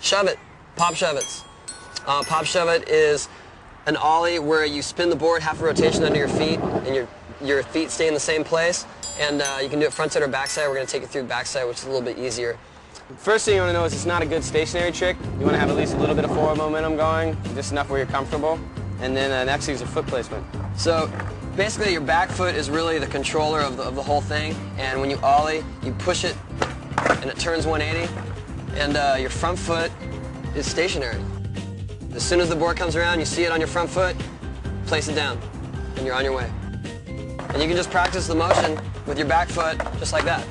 Shove it. Pop shove it. Pop shove it is an ollie where you spin the board half a rotation under your feet and your feet stay in the same place. And you can do it frontside or backside. We're going to take it through backside, which is a little bit easier. First thing you want to know is it's not a good stationary trick. You want to have at least a little bit of forward momentum going, just enough where you're comfortable. And then next thing is your foot placement. So basically your back foot is really the controller of the whole thing. And when you ollie, you push it and it turns 180. And your front foot is stationary. As soon as the board comes around, you see it on your front foot, place it down, and you're on your way. And you can just practice the motion with your back foot just like that.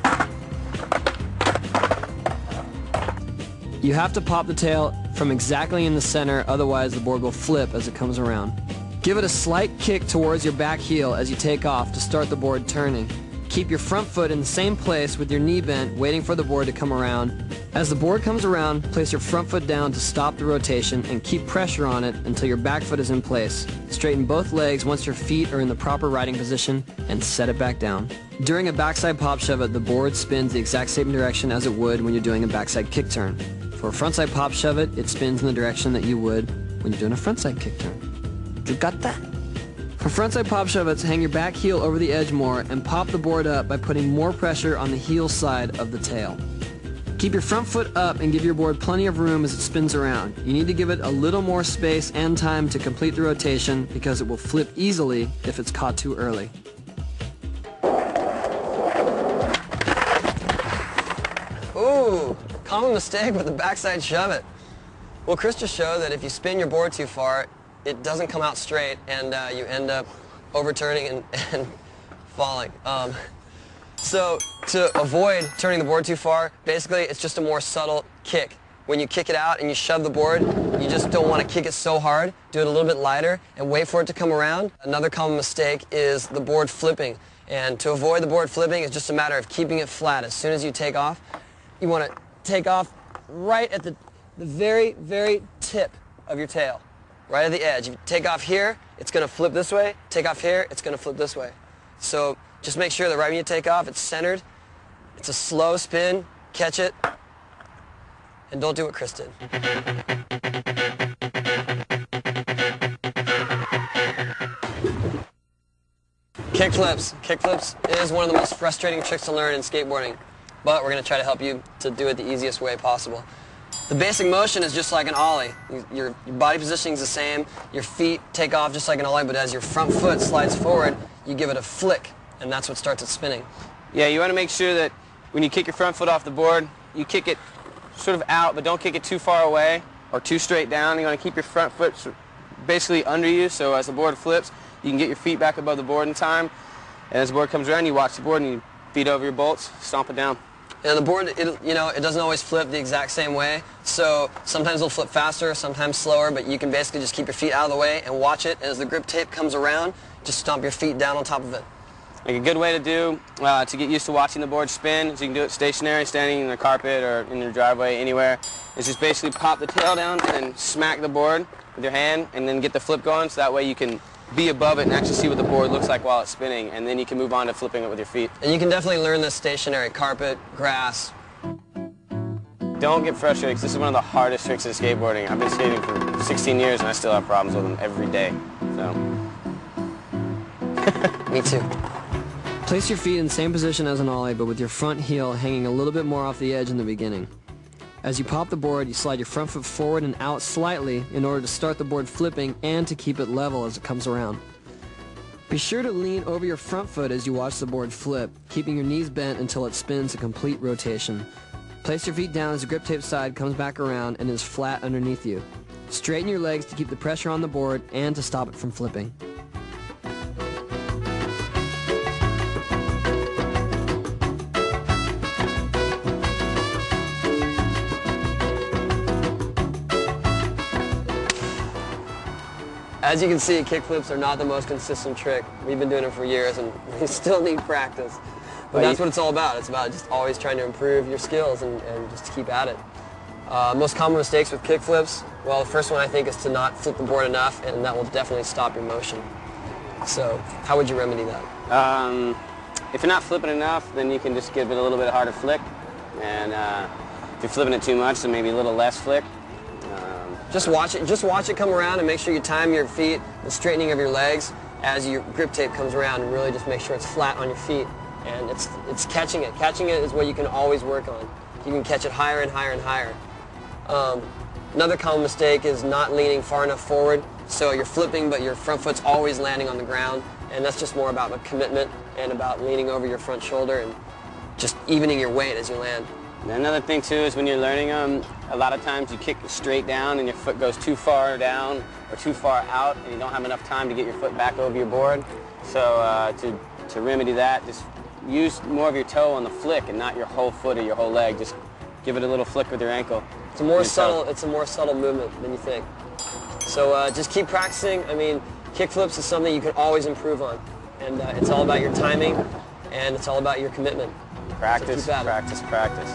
You have to pop the tail from exactly in the center, otherwise the board will flip as it comes around. Give it a slight kick towards your back heel as you take off to start the board turning. Keep your front foot in the same place with your knee bent, waiting for the board to come around. As the board comes around, place your front foot down to stop the rotation and keep pressure on it until your back foot is in place. Straighten both legs once your feet are in the proper riding position and set it back down. During a backside pop shove it, the board spins the exact same direction as it would when you're doing a backside kick turn. For a frontside pop shove it spins in the direction that you would when you're doing a frontside kick turn. You got that? For frontside pop shove it, hang your back heel over the edge more and pop the board up by putting more pressure on the heel side of the tail. Keep your front foot up and give your board plenty of room as it spins around. You need to give it a little more space and time to complete the rotation because it will flip easily if it's caught too early. Ooh, common mistake with the backside shove it. Well, Chris just showed that if you spin your board too far, it doesn't come out straight and you end up overturning and falling. So to avoid turning the board too far, basically it's just a more subtle kick. When you kick it out and you shove the board, you just don't want to kick it so hard. Do it a little bit lighter and wait for it to come around. Another common mistake is the board flipping. And to avoid the board flipping, it's just a matter of keeping it flat. As soon as you take off, you want to take off right at the very, very tip of your tail, right at the edge. If you take off here, it's going to flip this way. Take off here, it's going to flip this way. So just make sure that right when you take off, it's centered. It's a slow spin. Catch it. And don't do what Chris did. Kickflips. Kickflips is one of the most frustrating tricks to learn in skateboarding, but we're going to try to help you to do it the easiest way possible. The basic motion is just like an ollie. Your body positioning is the same. Your feet take off just like an ollie, but as your front foot slides forward, you give it a flick, and that's what starts it spinning. Yeah, you want to make sure that when you kick your front foot off the board, you kick it sort of out, but don't kick it too far away or too straight down. You want to keep your front foot basically under you, so as the board flips, you can get your feet back above the board in time. And as the board comes around, you watch the board and you feet over your bolts, stomp it down. And the board, it doesn't always flip the exact same way, so sometimes it'll flip faster, sometimes slower, but you can basically just keep your feet out of the way and watch it, and as the grip tape comes around, just stomp your feet down on top of it. Like a good way to do, to get used to watching the board spin, is you can do it stationary, standing in the carpet or in your driveway, anywhere, is just basically pop the tail down and then smack the board with your hand and then get the flip going, so that way you can be above it and actually see what the board looks like while it's spinning, and then you can move on to flipping it with your feet. And you can definitely learn this stationary: carpet, grass. Don't get frustrated, because this is one of the hardest tricks in skateboarding. I've been skating for 16 years and I still have problems with them every day. So. Me too. Place your feet in the same position as an ollie, but with your front heel hanging a little bit more off the edge in the beginning. As you pop the board, you slide your front foot forward and out slightly in order to start the board flipping and to keep it level as it comes around. Be sure to lean over your front foot as you watch the board flip, keeping your knees bent until it spins a complete rotation. Place your feet down as the grip tape side comes back around and is flat underneath you. Straighten your legs to keep the pressure on the board and to stop it from flipping. As you can see, kickflips are not the most consistent trick. We've been doing it for years and we still need practice. But that's what it's all about. It's about just always trying to improve your skills and just to keep at it. Most common mistakes with kickflips, well, the first one I think is to not flip the board enough, and that will definitely stop your motion. So how would you remedy that? If you're not flipping enough, then you can just give it a little bit harder flick. And if you're flipping it too much, then maybe a little less flick. Just watch it come around, and make sure you time your feet, the straightening of your legs as your grip tape comes around, and really just make sure it's flat on your feet. And it's catching it. Catching it is what you can always work on. You can catch it higher and higher and higher. Another common mistake is not leaning far enough forward, so you're flipping but your front foot's always landing on the ground, and that's just more about a commitment and about leaning over your front shoulder and just evening your weight as you land. And another thing too is when you're learning them, a lot of times you kick straight down and your foot goes too far down or too far out, and you don't have enough time to get your foot back over your board. So to remedy that, just use more of your toe on the flick and not your whole foot or your whole leg. Just give it a little flick with your ankle. It's a more subtle movement than you think. So just keep practicing. I mean, kickflips is something you can always improve on, and it's all about your timing, and it's all about your commitment. Practice, so practice, practice.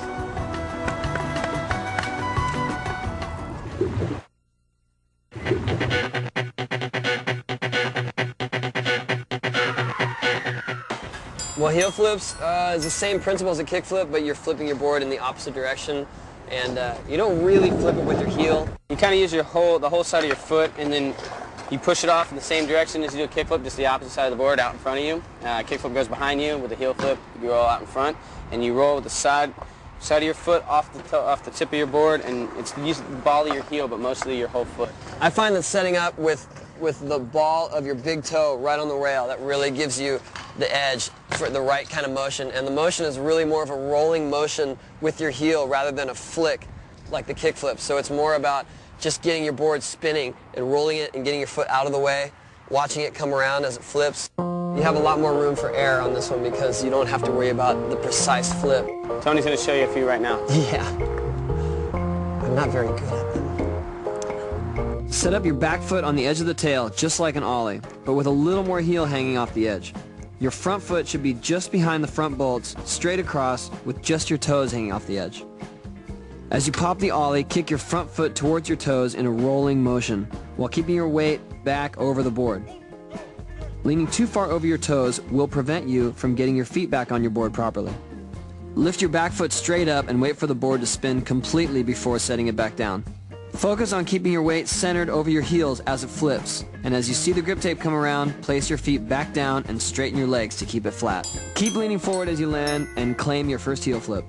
Well, heel flips is the same principle as a kickflip, but you're flipping your board in the opposite direction, and you don't really flip it with your heel. You kind of use the whole side of your foot, and then you push it off in the same direction as you do a kickflip, just the opposite side of the board out in front of you. Kickflip goes behind you. With a heel flip, you roll out in front, and you roll with the side of your foot off the tip of your board, and it's use the ball of your heel, but mostly your whole foot. I find that setting up with the ball of your big toe right on the rail, that really gives you the edge for the right kind of motion, and the motion is really more of a rolling motion with your heel rather than a flick like the kickflip. So it's more about just getting your board spinning and rolling it and getting your foot out of the way, watching it come around as it flips. You have a lot more room for error on this one because you don't have to worry about the precise flip. Tony's going to show you a few right now. Yeah. I'm not very good at them. Set up your back foot on the edge of the tail just like an ollie, but with a little more heel hanging off the edge. Your front foot should be just behind the front bolts, straight across, with just your toes hanging off the edge. As you pop the ollie, kick your front foot towards your toes in a rolling motion, while keeping your weight back over the board. Leaning too far over your toes will prevent you from getting your feet back on your board properly. Lift your back foot straight up and wait for the board to spin completely before setting it back down. Focus on keeping your weight centered over your heels as it flips, and as you see the grip tape come around, place your feet back down and straighten your legs to keep it flat. Keep leaning forward as you land and claim your first heel flip.